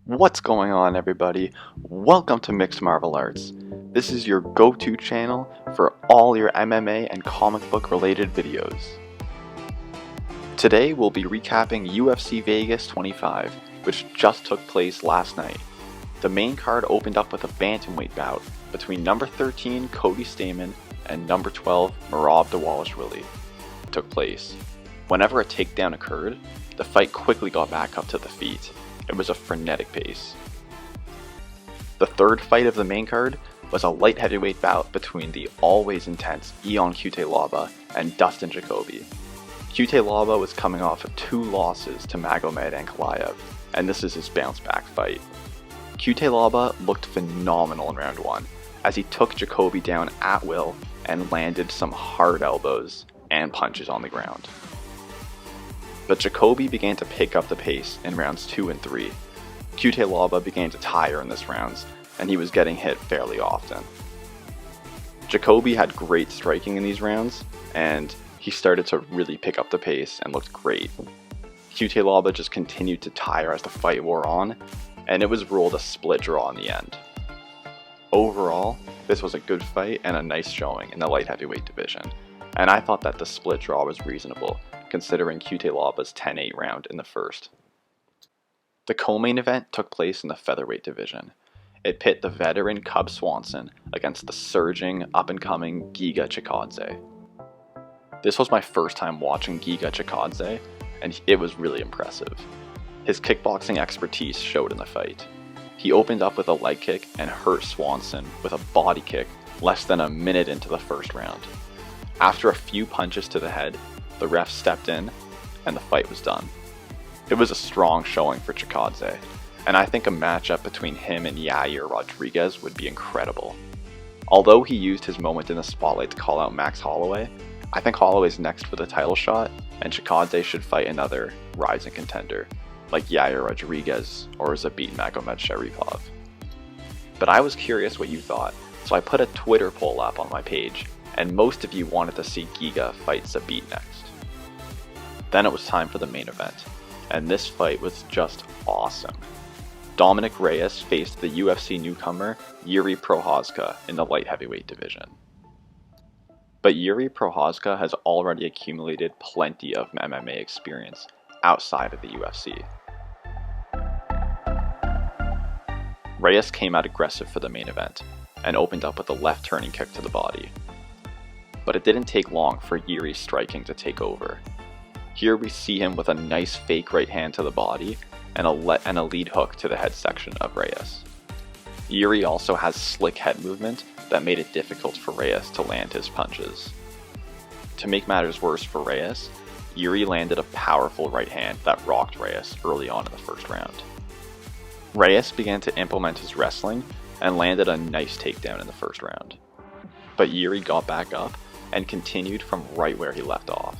What's going on, everybody? Welcome to Mixed Martial Arts. This is your go-to channel for all your MMA and comic book related videos. Today we'll be recapping UFC Vegas 25, which just took place last night. The main card opened up with a bantamweight bout between number 13 Cody Stamann and number 12 Merab Dvalishvili took place. Whenever a takedown occurred, the fight quickly got back up to the feet. It was a frenetic pace. The third fight of the main card was a light heavyweight bout between the always intense Cutelaba and Dustin Jacoby. Cutelaba was coming off of 2 losses to Magomed Ankalaev, and this is his bounce back fight. Cutelaba looked phenomenal in round 1 as he took Jacoby down at will and landed some hard elbows and punches on the ground. But Jacoby began to pick up the pace in rounds 2 and 3. Cutelaba began to tire in this rounds, and he was getting hit fairly often. Jacoby had great striking in these rounds, and he started to really pick up the pace and looked great. Cutelaba just continued to tire as the fight wore on, and it was ruled a split draw in the end. Overall, this was a good fight and a nice showing in the light heavyweight division, and I thought that the split draw was reasonable, considering Cutelaba's 10-8 round in the first. The co-main event took place in the featherweight division. It pit the veteran Cub Swanson against the surging, up-and-coming Giga Chikadze. This was my first time watching Giga Chikadze, and it was really impressive. His kickboxing expertise showed in the fight. He opened up with a leg kick and hurt Swanson with a body kick less than a minute into the first round. After a few punches to the head, the ref stepped in, and the fight was done. It was a strong showing for Chikadze, and I think a matchup between him and Yair Rodriguez would be incredible. Although he used his moment in the spotlight to call out Max Holloway, I think Holloway's next for the title shot, and Chikadze should fight another rising contender, like Yair Rodriguez or Zabit Magomed Sharipov. But I was curious what you thought, so I put a Twitter poll up on my page, and most of you wanted to see Giga fight Zabit next. Then it was time for the main event, and this fight was just awesome. Dominick Reyes faced the UFC newcomer Jiri Prochazka in the light heavyweight division. But Jiri Prochazka has already accumulated plenty of MMA experience outside of the UFC. Reyes came out aggressive for the main event, and opened up with a left turning kick to the body. But it didn't take long for Jiri's striking to take over. Here we see him with a nice fake right hand to the body and a lead hook to the head section of Reyes. Jiri also has slick head movement that made it difficult for Reyes to land his punches. To make matters worse for Reyes, Jiri landed a powerful right hand that rocked Reyes early on in the first round. Reyes began to implement his wrestling and landed a nice takedown in the first round. But Jiri got back up and continued from right where he left off.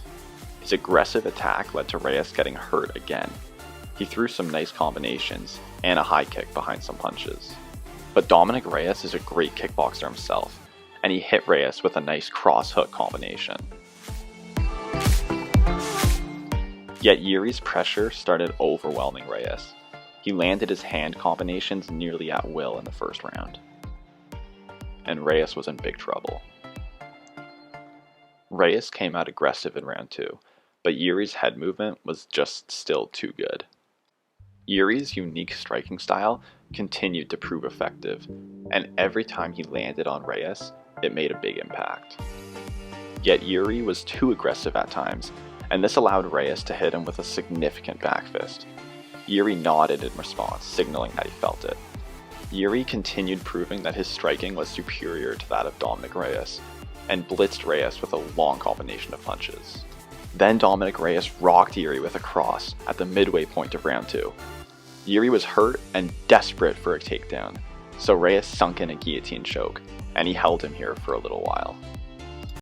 His aggressive attack led to Reyes getting hurt again. He threw some nice combinations and a high kick behind some punches. But Dominick Reyes is a great kickboxer himself, and he hit Reyes with a nice cross hook combination. Yet Jiri's pressure started overwhelming Reyes. He landed his hand combinations nearly at will in the first round, and Reyes was in big trouble. Reyes came out aggressive in round 2, but Jiri's head movement was just still too good. Jiri's unique striking style continued to prove effective, and every time he landed on Reyes, it made a big impact. Yet Jiri was too aggressive at times, and this allowed Reyes to hit him with a significant back fist. Jiri nodded in response, signaling that he felt it. Jiri continued proving that his striking was superior to that of Dominick Reyes, and blitzed Reyes with a long combination of punches. Then Dominick Reyes rocked Jiri with a cross at the midway point of round 2. Jiri was hurt and desperate for a takedown, so Reyes sunk in a guillotine choke, and he held him here for a little while.